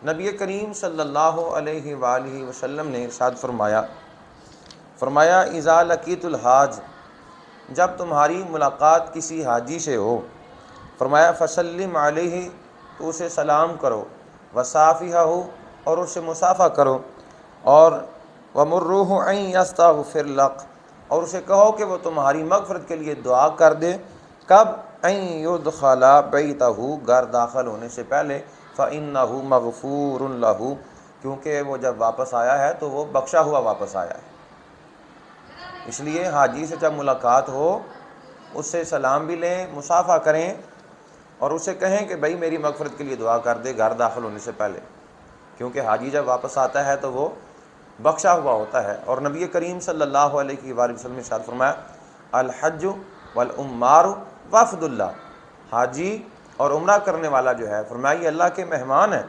نبی کریم صلی اللہ علیہ وآلہ وسلم نے ارشاد فرمایا اذا لقیت الحاج، جب تمہاری ملاقات کسی حاجی سے ہو، فرمایا فسلم علیہ، تو اسے سلام کرو، وصافحہ، اور اسے مصافحہ کرو، اور ومروہ ان یستغفر لک، اور اسے کہو کہ وہ تمہاری مغفرت کے لیے دعا کر دے۔ کب؟ ان یدخل بیتہ، گھر داخل ہونے سے پہلے، فإنہ مغفور لہ، کیونکہ وہ جب واپس آیا ہے تو وہ بخشا ہوا واپس آیا ہے۔ اس لیے حاجی سے جب ملاقات ہو اس سے سلام بھی لیں، مصافحہ کریں، اور اسے کہیں کہ بھائی میری مغفرت کے لیے دعا کر دے گھر داخل ہونے سے پہلے، کیونکہ حاجی جب واپس آتا ہے تو وہ بخشا ہوا ہوتا ہے۔ اور نبی کریم صلی اللہ علیہ وآلہ وسلم نے ارشاد فرمایا الحج والعمار وفد اللہ، حاجی اور عمرہ کرنے والا جو ہے، فرمایا یہ اللہ کے مہمان ہیں۔